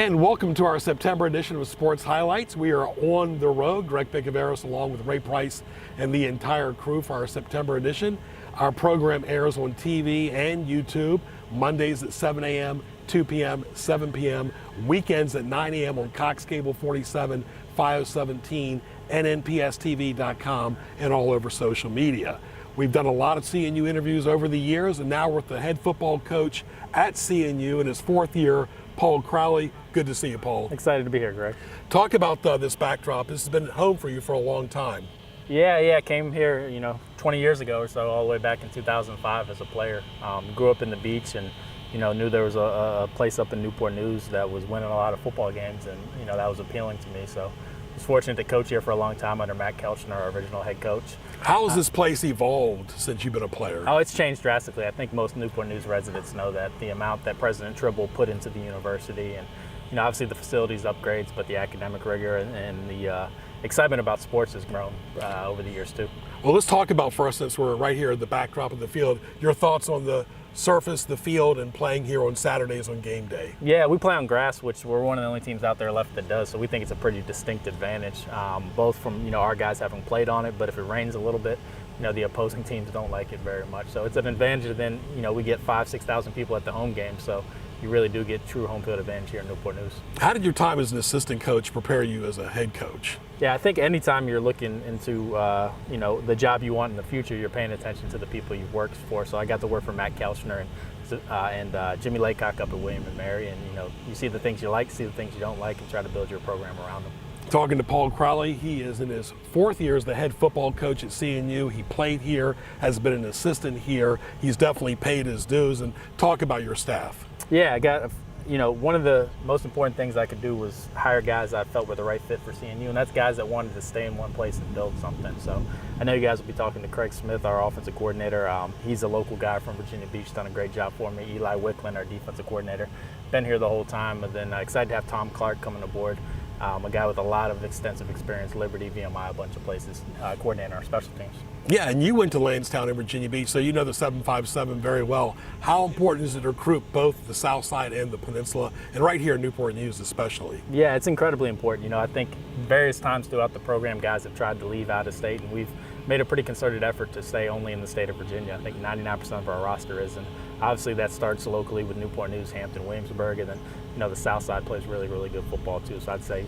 And welcome to our September edition of Sports Highlights. We are on the road. Greg Picaveras along with Ray Price and the entire crew for our September edition. Our program airs on TV and YouTube Mondays at 7 a.m., 2 p.m., 7 p.m., weekends at 9 a.m. on Cox Cable 47, 517, NNPS-TV.com, and all over social media. We've done a lot of CNU interviews over the years, and now we're with the head football coach at CNU in his fourth year, Paul Crowley. Good to see you, Paul. Excited to be here, Greg. Talk about this backdrop. This has been home for you for a long time. Yeah, came here, 20 years ago or so, all the way back in 2005 as a player. Grew up in the beach and, knew there was a place up in Newport News that was winning a lot of football games, and, that was appealing to me. So I was fortunate to coach here for a long time under Matt Kelchner, our original head coach. How has this place evolved since you've been a player? Oh, it's changed drastically. I think most Newport News residents know that. The amount that President Tribble put into the university, and obviously the facilities upgrades, but the academic rigor and the excitement about sports has grown over the years too. Well, let's talk about first, since we're right here at the backdrop of the field, your thoughts on the surface, the field, and playing here on Saturdays on game day. Yeah, we play on grass, which we're one of the only teams out there left that does, so we think it's a pretty distinct advantage, both from our guys having played on it, but if it rains a little bit, the opposing teams don't like it very much. So it's an advantage, and then we get 5,000-6,000 people at the home game, so you really do get true home field advantage here in Newport News. How did your time as an assistant coach prepare you as a head coach? Yeah, I think anytime you're looking into the job you want in the future, you're paying attention to the people you've worked for. So I got to work for Matt Kelchner and Jimmy Laycock up at William and Mary, and you see the things you like, see the things you don't like, and try to build your program around them. Talking to Paul Crowley, he is in his fourth year as the head football coach at CNU. He played here, has been an assistant here. He's definitely paid his dues. And talk about your staff. Yeah, I got, one of the most important things I could do was hire guys I felt were the right fit for CNU, and that's guys that wanted to stay in one place and build something. So I know you guys will be talking to Craig Smith, our offensive coordinator. He's a local guy from Virginia Beach, done a great job for me. Eli Wicklund, our defensive coordinator, been here the whole time. And then excited to have Tom Clark coming aboard. A guy with a lot of extensive experience, Liberty, VMI, a bunch of places, coordinating our special teams. Yeah, and you went to Lansdowne in Virginia Beach, so you know the 757 very well. How important is it to recruit both the South Side and the Peninsula, and right here in Newport News especially? Yeah, it's incredibly important. I think various times throughout the program, guys have tried to leave out of state, and we've made a pretty concerted effort to stay only in the state of Virginia. I think 99% of our roster is, and obviously that starts locally with Newport News, Hampton, Williamsburg, and then the South Side plays really, really good football too. So I'd say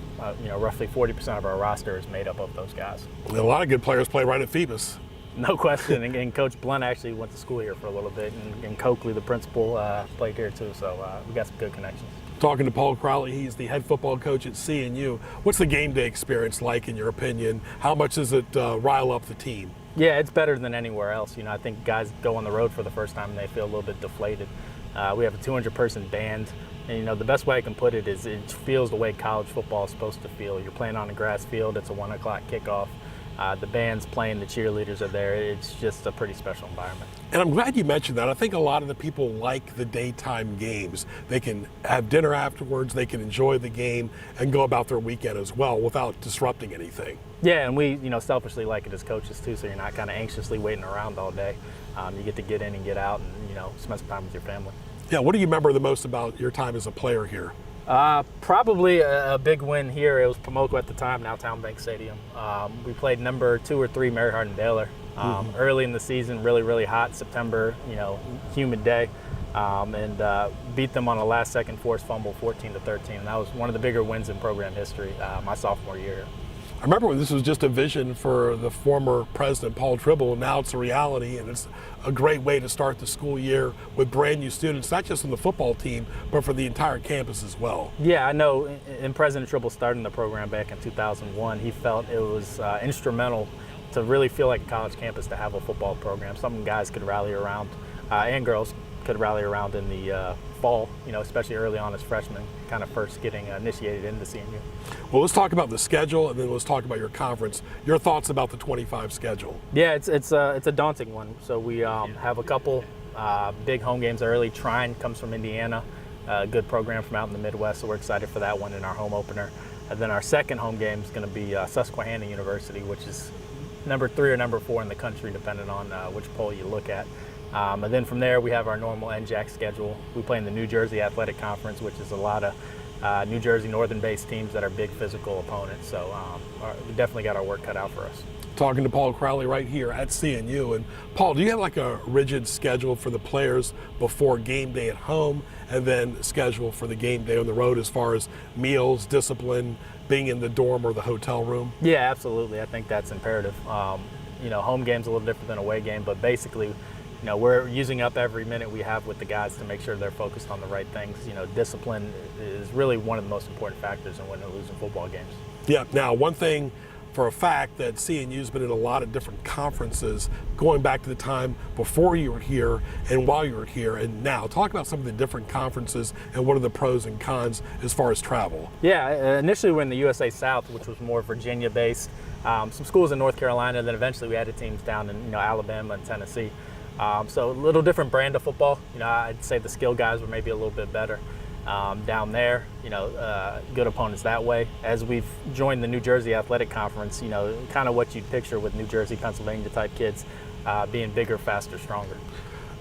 roughly 40% of our roster is made up of those guys. A lot of good players play right at Phoebus. No question, and Coach Blunt actually went to school here for a little bit, and Coakley, the principal, played here too, so we got some good connections. Talking to Paul Crowley, he's the head football coach at CNU. What's the game day experience like in your opinion? How much does it rile up the team? Yeah, it's better than anywhere else. I think guys go on the road for the first time and they feel a little bit deflated. We have a 200-person band, and the best way I can put it is it feels the way college football is supposed to feel. You're playing on a grass field, it's a 1 o'clock kickoff. The band's playing, the cheerleaders are there. It's just a pretty special environment. And I'm glad you mentioned that. I think a lot of the people like the daytime games. They can have dinner afterwards, they can enjoy the game, and go about their weekend as well without disrupting anything. Yeah, and we selfishly like it as coaches too, so you're not kind of anxiously waiting around all day. You get to get in and get out and spend some time with your family. Yeah, what do you remember the most about your time as a player here? Probably a big win here. It was Pomoka at the time, now Town Bank Stadium. We played number 2 or 3 Mary Hardin Baylor. Early in the season, really, really hot September, humid day, and beat them on a last-second forced fumble, 14-13. And that was one of the bigger wins in program history my sophomore year. I remember when this was just a vision for the former president, Paul Tribble. Now it's a reality, and it's a great way to start the school year with brand new students, not just on the football team, but for the entire campus as well. Yeah, I know in President Tribble starting the program back in 2001, he felt it was instrumental to really feel like a college campus to have a football program, something guys could rally around, and girls could rally around in the fall, especially early on as freshmen, kind of first getting initiated into CNU. Well, let's talk about the schedule, and then let's talk about your conference. Your thoughts about the 25 schedule? Yeah, it's a daunting one. So we have a couple big home games early. Trine comes from Indiana, a good program from out in the Midwest, so we're excited for that one in our home opener. And then our second home game is going to be Susquehanna University, which is number 3 or number 4 in the country, depending on which poll you look at. And then from there, we have our normal NJAC schedule. We play in the New Jersey Athletic Conference, which is a lot of New Jersey Northern-based teams that are big physical opponents. So we definitely got our work cut out for us. Talking to Paul Crowley right here at CNU. And Paul, do you have like a rigid schedule for the players before game day at home and then schedule for the game day on the road as far as meals, discipline, being in the dorm or the hotel room? Yeah, absolutely. I think that's imperative. Home game's a little different than away game, but basically, we're using up every minute we have with the guys to make sure they're focused on the right things. Discipline is really one of the most important factors in winning and losing football games. Yeah. Now, one thing for a fact that CNU's been in a lot of different conferences going back to the time before you were here and while you were here and now. Talk about some of the different conferences and what are the pros and cons as far as travel. Yeah, initially we're in the USA South, which was more Virginia-based. Some schools in North Carolina, then eventually we added teams down in Alabama and Tennessee. So a little different brand of football. I'd say the skill guys were maybe a little bit better. Down there, good opponents that way. As we've joined the New Jersey Athletic Conference, kind of what you'd picture with New Jersey, Pennsylvania type kids, being bigger, faster, stronger.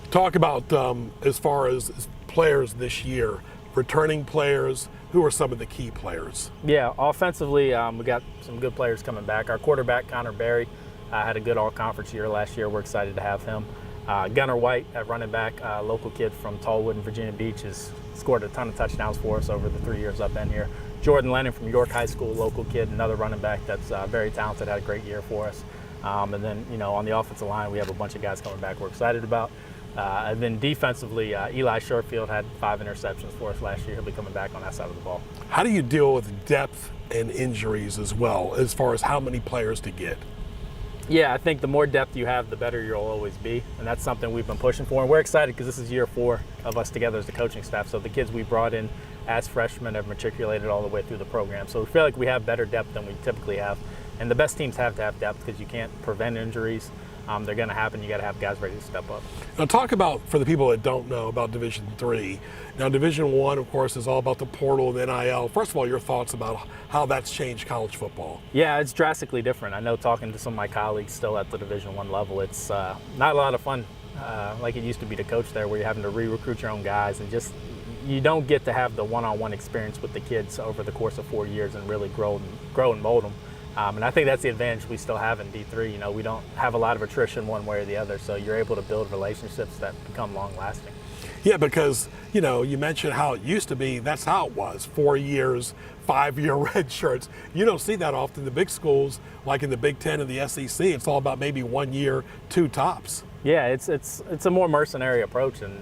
Talk about as far as players this year, returning players, who are some of the key players? Yeah, offensively, we got some good players coming back. Our quarterback, Connor Berry, had a good all-conference year last year. We're excited to have him. Gunnar White at running back, a local kid from Tallwood and Virginia Beach, has scored a ton of touchdowns for us over the 3 years I've been here. Jordan Lennon from York High School, local kid, another running back that's very talented, had a great year for us. And then, on the offensive line, we have a bunch of guys coming back we're excited about. And then defensively, Eli Shortfield had 5 interceptions for us last year. He'll be coming back on that side of the ball. How do you deal with depth and injuries as well, as far as how many players to get? Yeah, I think the more depth you have, the better you'll always be, and that's something we've been pushing for. And we're excited because this is year 4 of us together as the coaching staff. So the kids we brought in as freshmen have matriculated all the way through the program. So we feel like we have better depth than we typically have. And the best teams have to have depth because you can't prevent injuries. They're going to happen. You got to have guys ready to step up. Now, talk about, for the people that don't know about Division III. Now, Division I, of course, is all about the portal and NIL. First of all, your thoughts about how that's changed college football. Yeah, it's drastically different. I know, talking to some of my colleagues still at the Division I level, it's not a lot of fun like it used to be to coach there, where you're having to re-recruit your own guys, and just you don't get to have the one-on-one experience with the kids over the course of 4 years and really grow and mold them. And I think that's the advantage we still have in D3. We don't have a lot of attrition one way or the other, so you're able to build relationships that become long-lasting. Yeah, because, you mentioned how it used to be. That's how it was. 4 years, 5-year red shirts. You don't see that often. The big schools, like in the Big Ten and the SEC, it's all about maybe 1 year, 2 tops. Yeah, it's a more mercenary approach, and,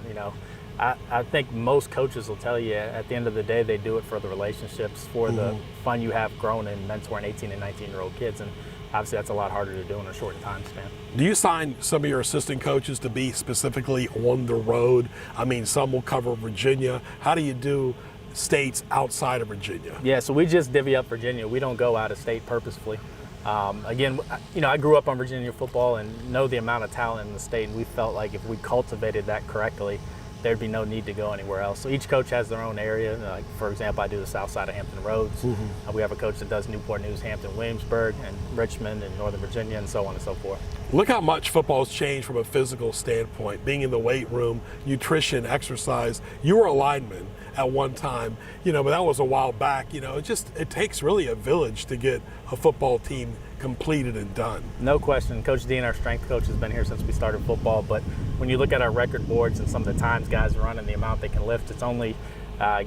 I think most coaches will tell you at the end of the day they do it for the relationships, for the fun you have growing and mentoring 18 and 19-year-old kids, and obviously that's a lot harder to do in a short time span. Do you sign some of your assistant coaches to be specifically on the road? I mean, some will cover Virginia. How do you do states outside of Virginia? Yeah, so we just divvy up Virginia. We don't go out of state purposefully. Again, I grew up on Virginia football and know the amount of talent in the state, and we felt like if we cultivated that correctly, there'd be no need to go anywhere else. So each coach has their own area. Like, for example, I do the south side of Hampton Roads. We have a coach that does Newport News, Hampton, Williamsburg, and Richmond, and Northern Virginia, and so on and so forth. Look how much football's changed from a physical standpoint, being in the weight room, nutrition, exercise. You were a lineman at one time, but that was a while back. It takes really a village to get a football team completed and done. No question. Coach Dean, our strength coach, has been here since we started football, but when you look at our record boards and some of the times guys run and the amount they can lift, it's only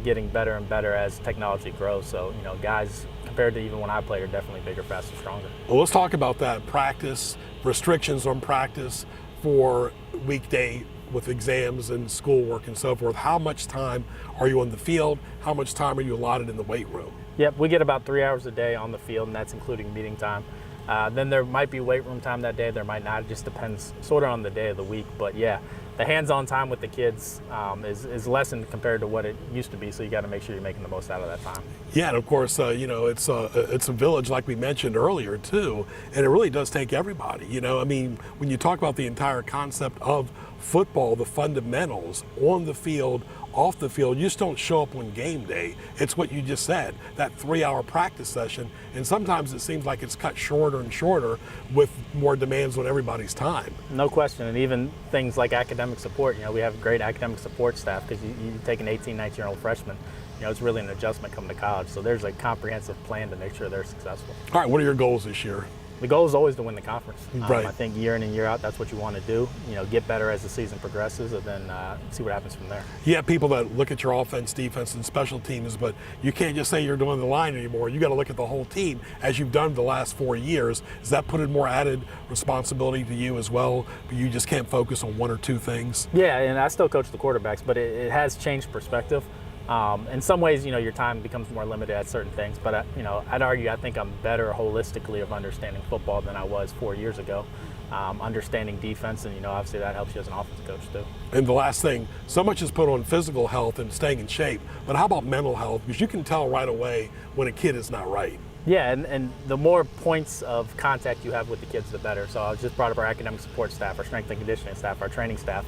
getting better and better as technology grows. So, guys, compared to even when I played, are definitely bigger, faster, stronger. Well, let's talk about that. Practice, restrictions on practice for weekday with exams and schoolwork and so forth. How much time are you on the field? How much time are you allotted in the weight room? Yep, we get about 3 hours a day on the field, and that's including meeting time. Then there might be weight room time that day, there might not. It just depends sort of on the day of the week. But yeah, the hands-on time with the kids is lessened compared to what it used to be, so you got to make sure you're making the most out of that time. Yeah, and of course, it's a village like we mentioned earlier too, and it really does take everybody. When you talk about the entire concept of football, the fundamentals on the field, off the field, you just don't show up on game day. It's what you just said, that 3-hour practice session, and sometimes it seems like it's cut shorter and shorter with more demands on everybody's time. No question, and even things like academic support. We have great academic support staff, because you take an 18, 19-year-old freshman, it's really an adjustment coming to college. So there's a comprehensive plan to make sure they're successful. All right, what are your goals this year? The goal is always to win the conference. Right. I think year in and year out, that's what you want to do. Get better as the season progresses, and then see what happens from there. You have people that look at your offense, defense, and special teams, but you can't just say you're doing the line anymore. You got to look at the whole team, as you've done the last 4 years. Does that put more added responsibility to you as well? But you just can't focus on one or two things. Yeah, and I still coach the quarterbacks, but it has changed perspective. In some ways, your time becomes more limited at certain things, but I'd argue I think I'm better holistically of understanding football than I was 4 years ago. Understanding defense, and obviously that helps you as an offensive coach too. And the last thing, so much is put on physical health and staying in shape, but how about mental health? Because you can tell right away when a kid is not right. Yeah, and the more points of contact you have with the kids, the better. So I was just brought up our academic support staff, our strength and conditioning staff, our training staff.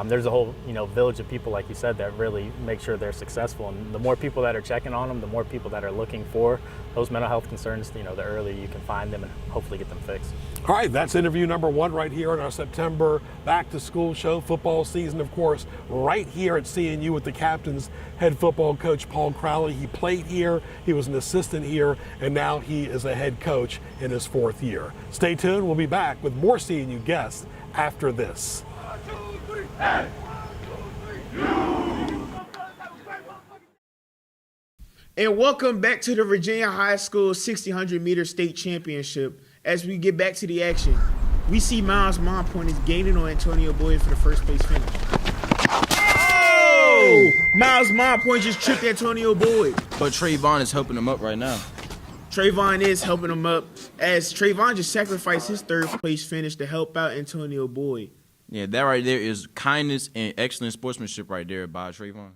There's a whole village of people, like you said, that really make sure they're successful. And the more people that are checking on them, the more people that are looking for those mental health concerns, the earlier you can find them and hopefully get them fixed. All right, that's interview number 1 right here in our September back to school show. Football season, of course, right here at CNU with the captain's head football coach, Paul Crowley. He played here, he was an assistant here, and now he is a head coach in his 4th year. Stay tuned, we'll be back with more CNU guests after this. And welcome back to the Virginia High School 1600 meter state championship. As we get back to the action, we see Miles Monpoint is gaining on Antonio Boyd for the first place finish. Oh! Miles Monpoint just tripped Antonio Boyd. But Trayvon is helping him up right now. Trayvon is helping him up as Trayvon just sacrificed his 3rd place finish to help out Antonio Boyd. Yeah, that right there is kindness and excellent sportsmanship right there by Trayvon.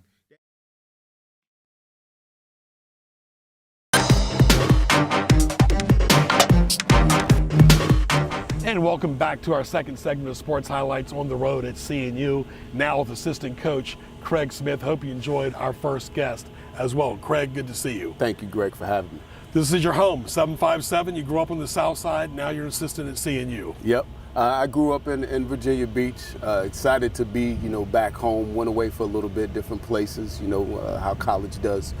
And welcome back to our second segment of Sports Highlights on the road at CNU, now with assistant coach Craig Smith. Hope you enjoyed our first guest as well. Craig, good to see you. Thank you, Greg, for having me. This is your home, 757. You grew up on the south side, now you're an assistant at CNU. Yep. I grew up in Virginia Beach, excited to be, back home, went away for a little bit, different places, how college does,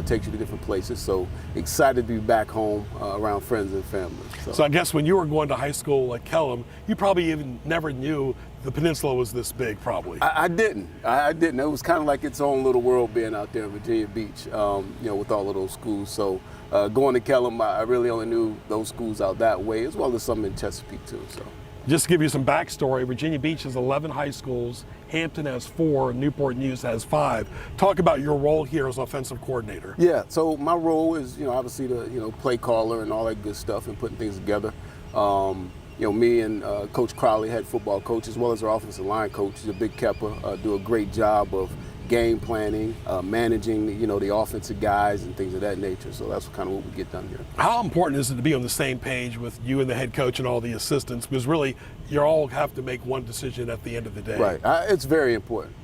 takes you to different places. So excited to be back home around friends and family. So I guess when you were going to high school at Kellum, you probably even never knew the peninsula was this big, probably. I didn't. It was kind of like its own little world being out there in Virginia Beach, with all of those schools. So going to Kellum, I really only knew those schools out that way, as well as some in Chesapeake too. So. Just to give you some backstory, Virginia Beach has 11 high schools, Hampton has 4, Newport News has 5. Talk about your role here as offensive coordinator. Yeah, so my role is, obviously the, play caller and all that good stuff and putting things together. Me and Coach Crowley, head football coach, as well as our offensive line coach, the Big Kepper, do a great job of game planning, managing, the offensive guys and things of that nature. So that's kind of what we get done here. How important is it to be on the same page with you and the head coach and all the assistants? Because really, you all have to make one decision at the end of the day. Right. It's very important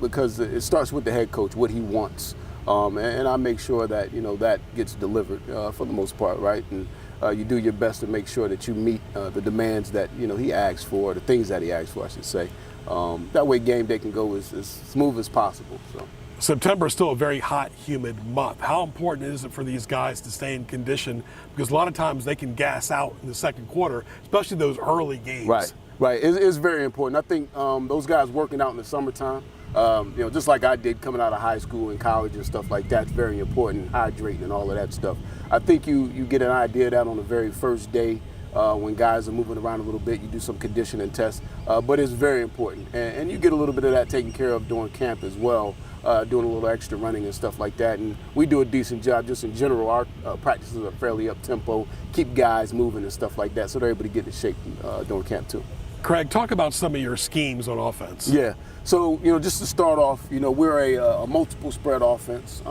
because it starts with the head coach, what he wants. And I make sure that, that gets delivered for the most part, right? And you do your best to make sure that you meet the demands that, he asks for, the things that he asks for, I should say. That way game day can go as smooth as possible. So. September is still a very hot, humid month. How important is it for these guys to stay in condition? Because a lot of times they can gas out in the second quarter, especially those early games. Right. It's very important. I think those guys working out in the summertime, just like I did coming out of high school and college and stuff like that's very important, hydrating and all of that stuff. I think you get an idea of that on the very first day. When guys are moving around a little bit, you do some conditioning tests, but it's very important. And you get a little bit of that taken care of during camp as well, doing a little extra running and stuff like that. And we do a decent job just in general. Our practices are fairly up-tempo, keep guys moving and stuff like that, so they're able to get in shape during camp too. Craig, talk about some of your schemes on offense. Yeah. So, just to start off, we're a multiple spread offense.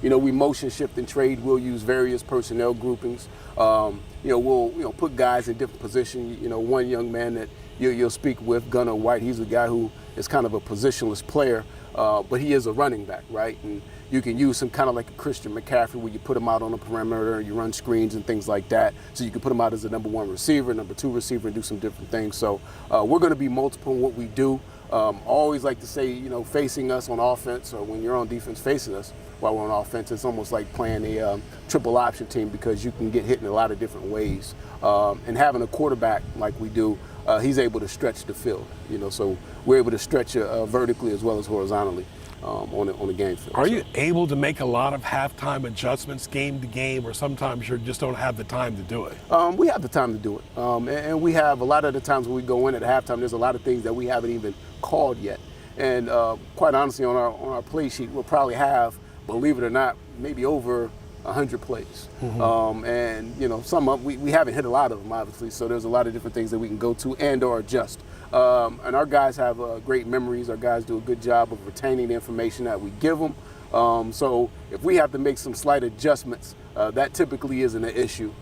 We motion shift and trade. We'll use various personnel groupings. We'll put guys in different positions. One young man that you'll speak with, Gunnar White, he's a guy who is kind of a positionless player, but he is a running back, right? And you can use him kind of like a Christian McCaffrey where you put him out on the perimeter, you run screens and things like that. So you can put him out as a number 1 receiver, number 2 receiver, and do some different things. So we're going to be multiple in what we do. Always like to say, facing us on offense or when you're on defense facing us, while we're on offense. It's almost like playing a triple option team because you can get hit in a lot of different ways. And having a quarterback like we do, he's able to stretch the field. So we're able to stretch vertically as well as horizontally on the game field. Are you able to make a lot of halftime adjustments game to game, or sometimes you just don't have the time to do it? We have the time to do it. And we have a lot of the times when we go in at halftime, there's a lot of things that we haven't even called yet. And quite honestly, on our play sheet, we'll probably have, believe it or not, maybe over 100 plays. And some of we haven't hit a lot of them, obviously, so there's a lot of different things that we can go to and or adjust. And our guys have great memories. Our guys do a good job of retaining the information that we give them. So if we have to make some slight adjustments, that typically isn't an issue.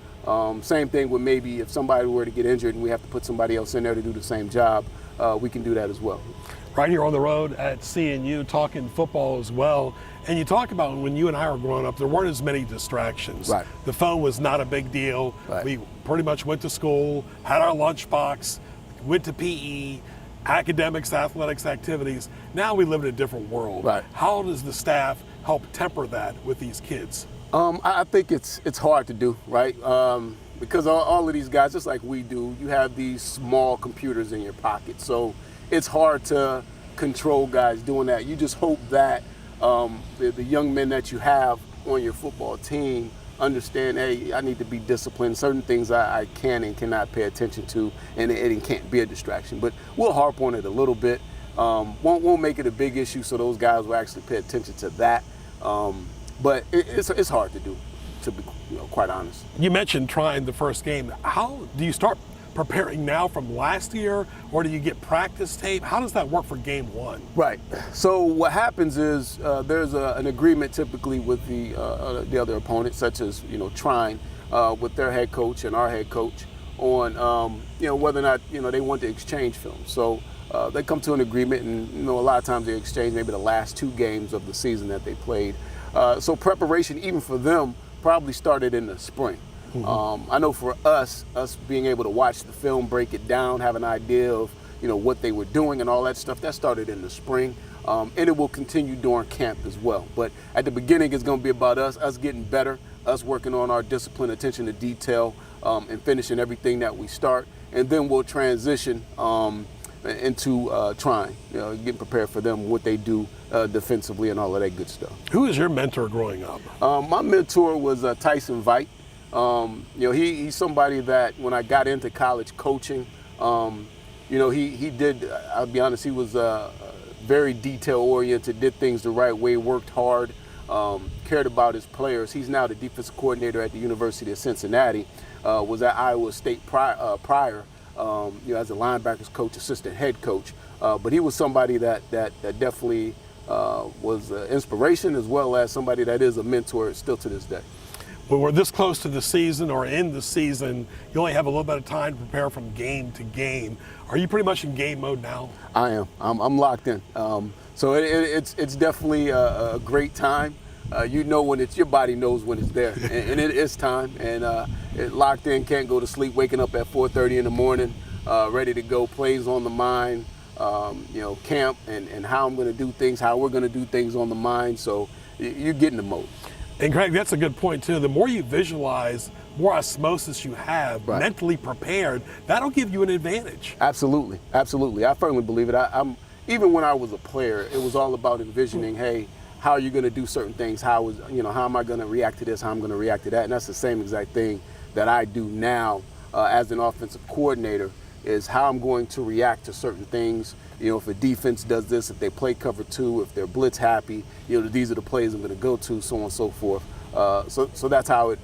Same thing with maybe if somebody were to get injured and we have to put somebody else in there to do the same job, we can do that as well. Right here on the road at CNU, talking football as well. And you talk about when you and I were growing up, there weren't as many distractions. Right. The phone was not a big deal. Right. We pretty much went to school, had our lunchbox, went to PE, academics, athletics, activities. Now we live in a different world. Right. How does the staff help temper that with these kids? I think it's hard to do, right? Because all of these guys, just like we do, you have these small computers in your pocket. So it's hard to control guys doing that. You just hope that the young men that you have on your football team understand, hey, I need to be disciplined. Certain things I can and cannot pay attention to, and it can't be a distraction. But we'll harp on it a little bit. Won't make it a big issue, so those guys will actually pay attention to that. But it's hard to do, to be quite honest. You mentioned trying the first game. How do you start preparing now from last year, or do you get practice tape? How does that work for game one? Right. So what happens is there's an agreement typically with the other opponent, such as trying with their head coach and our head coach on whether or not they want to exchange film. So they come to an agreement, and a lot of times they exchange maybe the last 2 games of the season that they played. So preparation, even for them, probably started in the spring. I know for us being able to watch the film, break it down, have an idea of what they were doing and all that stuff, that started in the spring, and it will continue during camp as well. But at the beginning, it's going to be about us getting better, us working on our discipline, attention to detail, and finishing everything that we start, and then we'll transition into trying, getting prepared for them, what they do defensively and all of that good stuff. Who was your mentor growing up? My mentor was Tyson Veit. He's somebody that when I got into college coaching, he did, I'll be honest, he was very detail oriented, did things the right way, worked hard, cared about his players. He's now the defensive coordinator at the University of Cincinnati, was at Iowa State prior, as a linebackers coach, assistant head coach. But he was somebody that definitely was inspiration, as well as somebody that is a mentor still to this day. When we're this close to the season or in the season, you only have a little bit of time to prepare from game to game. Are you pretty much in game mode now? I am. I'm locked in. So it's definitely a great time. When your body knows when it's there, and it is time. And it locked in, can't go to sleep, waking up at 4:30 in the morning, ready to go, plays on the mind, camp and how I'm going to do things, how we're going to do things on the mind. So you get in the mode. And Greg, that's a good point too. The more you visualize, more osmosis you have, right, mentally prepared, that'll give you an advantage. Absolutely, absolutely. I firmly believe it. I'm even when I was a player, it was all about envisioning, hey, how are you going to do certain things? How am I going to react to this? How I'm going to react to that? And that's the same exact thing that I do now as an offensive coordinator, is how I'm going to react to certain things. If a defense does this, if they play cover 2, if they're blitz happy, these are the plays I'm going to go to, so on and so forth. So that's how it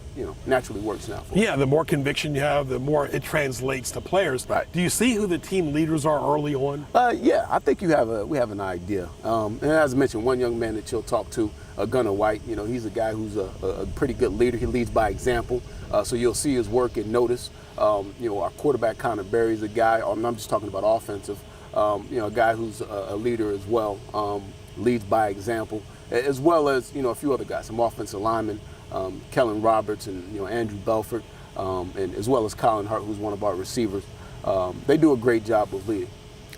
naturally works now. Yeah, the more conviction you have, the more it translates to players. Right. Do you see who the team leaders are early on? Yeah, I think we have an idea. And as I mentioned, one young man that you'll talk to, Gunnar White, he's a guy who's a pretty good leader. He leads by example. So you'll see his work and notice. Our quarterback, Connor Berry's a guy, I'm just talking about offensive, a guy who's a leader as well, leads by example, as well as, a few other guys, some offensive linemen, Kellen Roberts and, Andrew Belfort, and as well as Colin Hart, who's one of our receivers. They do a great job of leading.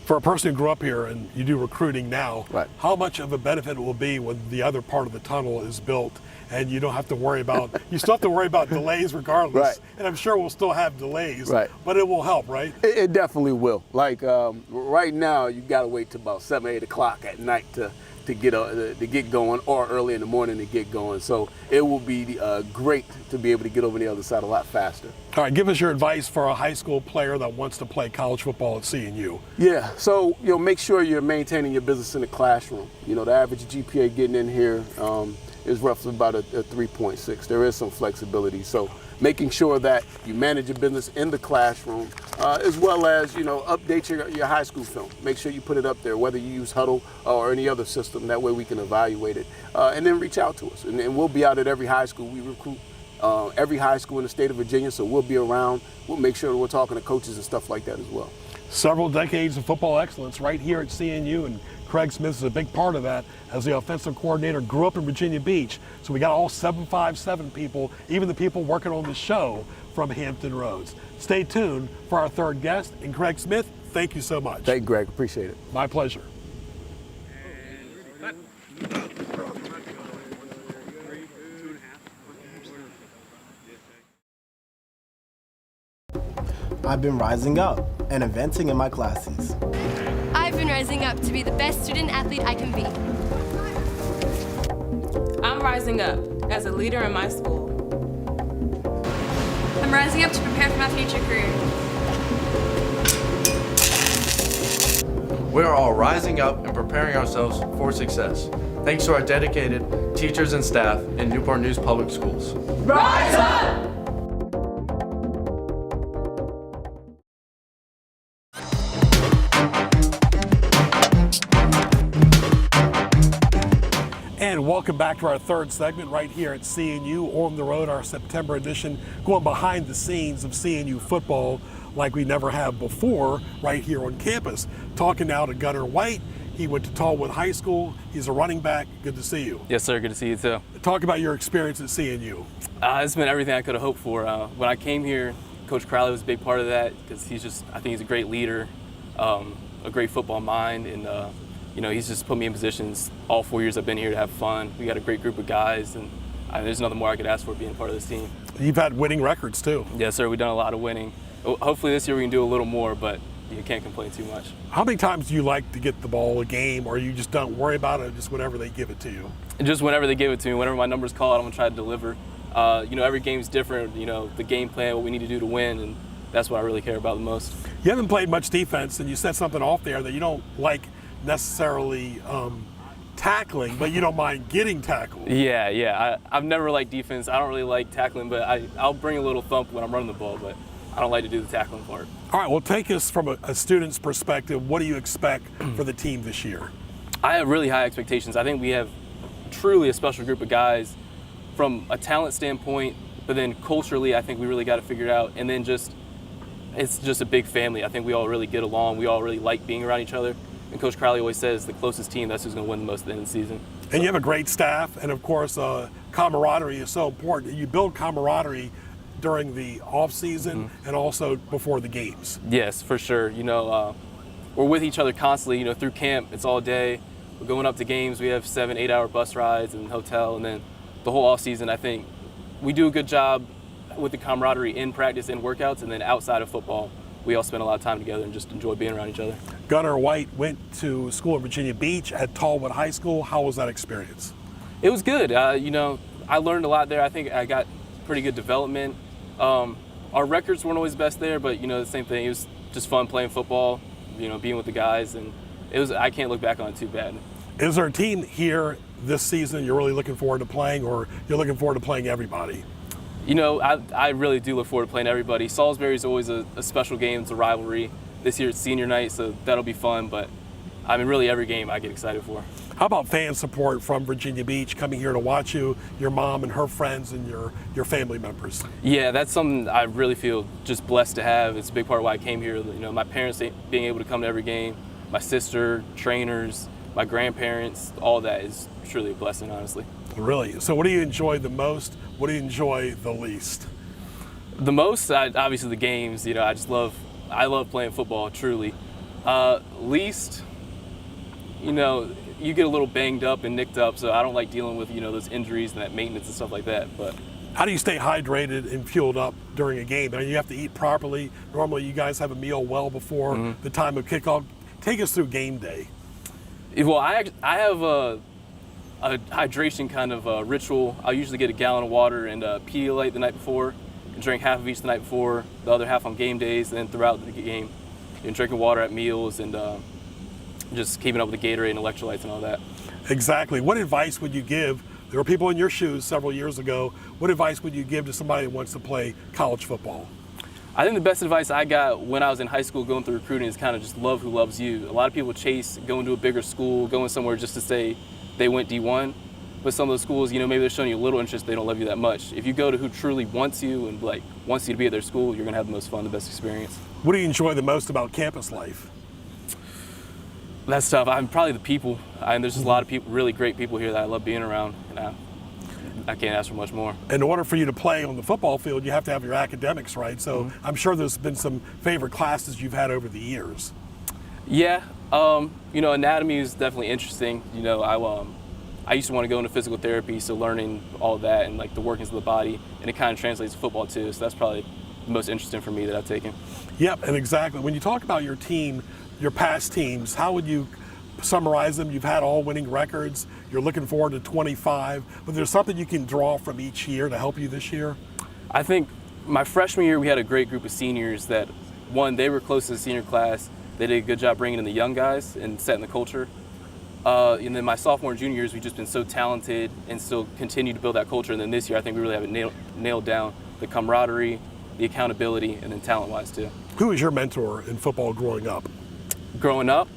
For a person who grew up here and you do recruiting now, Right. how much of a benefit it will be when the other part of the tunnel is built and you don't have to worry about, you still have to worry about delays regardless. Right. And I'm sure we'll still have delays, Right. but it will help, right? It definitely will. Like right now, you got to wait till about 7, 8 o'clock at night to get going, or early in the morning to get going. So it will be great to be able to get over the other side a lot faster. All right, give us your advice for a high school player that wants to play college football at CNU. Yeah, so make sure you're maintaining your business in the classroom. The average GPA getting in here is roughly about a 3.6. There is some flexibility, so making sure that you manage your business in the classroom, as well as update your high school film. Make sure you put it up there, whether you use Huddle or any other system. That way we can evaluate it, and then reach out to us. And we'll be out at every high school. We recruit every high school in the state of Virginia, so we'll be around. We'll make sure that we're talking to coaches and stuff like that as well. Several decades of football excellence right here at CNU, and Craig Smith is a big part of that as the offensive coordinator. Grew up in Virginia Beach, so we got all 757 people, even the people working on the show from Hampton Roads. Stay tuned for our third guest, and Craig Smith, thank you so much. Thank you, Greg. Appreciate it. My pleasure. I've been rising up and advancing in my classes. I've been rising up to be the best student athlete I can be. I'm rising up as a leader in my school. I'm rising up to prepare for my future career. We are all rising up and preparing ourselves for success, thanks to our dedicated teachers and staff in Newport News Public Schools. Rise up! And welcome back to our third segment right here at CNU on the road, our September edition, going behind the scenes of CNU football like we never have before right here on campus. Talking now to Gunnar White. He went to Tallwood High School. He's a running back. Good to see you. Yes, sir. Good to see you, too. Talk about your experience at CNU. It's been everything I could have hoped for. When I came here, Coach Crowley was a big part of that because I think he's a great leader, a great football mind, and he's just put me in positions all 4 years I've been here to have fun. We got a great group of guys, and there's nothing more I could ask for being part of this team. You've had winning records, too. Yes, sir. We've done a lot of winning. Hopefully this year we can do a little more, but you can't complain too much. How many times do you like to get the ball a game, or you just don't worry about it just whenever they give it to you? Just whenever they give it to me, whenever my number's called, I'm going to try to deliver. Every game's different, the game plan, what we need to do to win, and that's what I really care about the most. You haven't played much defense, and you said something off there that you don't like necessarily tackling, but you don't mind getting tackled. Yeah. I've never liked defense. I don't really like tackling, but I'll bring a little thump when I'm running the ball, but I don't like to do the tackling part. All right, well, take us from a student's perspective. What do you expect for the team this year? I have really high expectations. I think we have truly a special group of guys from a talent standpoint, but then culturally, I think we really got to figure it out. And then it's just a big family. I think we all really get along. We all really like being around each other. And Coach Crowley always says the closest team, that's who's going to win the most at the end of the season. And you have a great staff, and of course, camaraderie is so important. You build camaraderie during the off season and also before the games. Yes, for sure. We're with each other constantly. Through camp, it's all day. We're going up to games. We have 7-8 hour bus rides and hotel, and then the whole off season. I think we do a good job with the camaraderie in practice and workouts, and then outside of football, we all spend a lot of time together and just enjoy being around each other. Gunnar White went to school in Virginia Beach at Tallwood High School. How was that experience? It was good. I learned a lot there. I think I got pretty good development. Our records weren't always best there, but the same thing. It was just fun playing football, being with the guys, and I can't look back on it too bad. Is there a team here this season you're really looking forward to playing, or you're looking forward to playing everybody? I really do look forward to playing everybody. Salisbury's always a special game. It's a rivalry. This year it's senior night, so that'll be fun, but really every game I get excited for. How about fan support from Virginia Beach coming here to watch you, your mom and her friends and your family members? Yeah, that's something I really feel just blessed to have. It's a big part of why I came here. My parents being able to come to every game, my sister, trainers, my grandparents, all that is truly a blessing, honestly. Really? So what do you enjoy the most? What do you enjoy the least? The most, obviously the games. I love playing football, truly. Least, you know, you get a little banged up and nicked up, so I don't like dealing with, you know, those injuries and that maintenance and stuff like that. But how do you stay hydrated and fueled up during a game? I mean, you have to eat properly. Normally, you guys have a meal well before the time of kickoff. Take us through game day. Well, I have a hydration kind of ritual. I'll usually get a gallon of water and Pedialyte the night before, and drink half of each the night before, the other half on game days, and then throughout the game, and drinking water at meals and just keeping up with the Gatorade and electrolytes and all that. Exactly. What advice would you give? There were people in your shoes several years ago. What advice would you give to somebody that wants to play college football? I think the best advice I got when I was in high school going through recruiting is kind of just love who loves you. A lot of people chase going to a bigger school, going somewhere just to say they went D1. But some of those schools, you know, maybe they're showing you a little interest, they don't love you that much. If you go to who truly wants you and like wants you to be at their school, you're gonna have the most fun, the best experience. What do you enjoy the most about campus life? That's tough. I'm probably the people. There's just a lot of people, really great people here that I love being around, and I can't ask for much more. In order for you to play on the football field, you have to have your academics right. So I'm sure there's been some favorite classes you've had over the years. Yeah, you know, anatomy is definitely interesting. You know, I used to want to go into physical therapy, so learning all of that and like the workings of the body, and it kind of translates to football too. So that's probably the most interesting for me that I've taken. Yep, and exactly. When you talk about your team, your past teams, how would you summarize them? You've had all winning records. You're looking forward to 25, but there's something you can draw from each year to help you this year? I think my freshman year, we had a great group of seniors that, one, they were close to the senior class. They did a good job bringing in the young guys and setting the culture. And then my sophomore and junior years, we've just been so talented and still continue to build that culture. And then this year, I think we really have it nailed down, the camaraderie, the accountability, and then talent-wise too. Who was your mentor in football growing up? Growing up,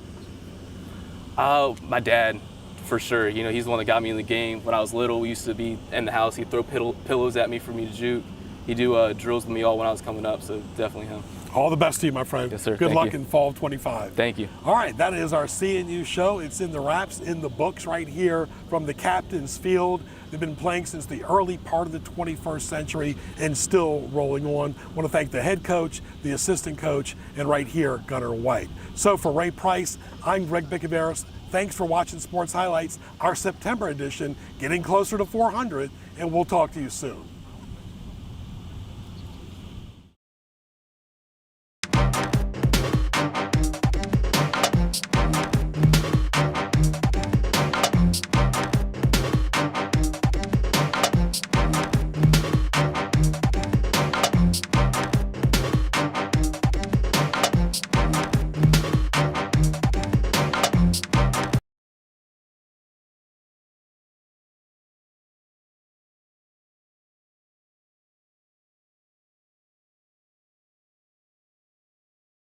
my dad, for sure. You know, he's the one that got me in the game. When I was little, we used to be in the house. He'd throw pillows at me for me to juke. He'd do drills with me all when I was coming up, so definitely him. All the best to you, my friend. Yes, sir. Good Thank luck you. in fall of 25. Thank you. All right, that is our CNU show. It's in the wraps, in the books right here from the Captain's Field. They've been playing since the early part of the 21st century and still rolling on. I want to thank the head coach, the assistant coach, and right here, Gunnar White. So for Ray Price, I'm Greg Bicoveris. Thanks for watching Sports Highlights, our September edition, getting closer to 400, and we'll talk to you soon.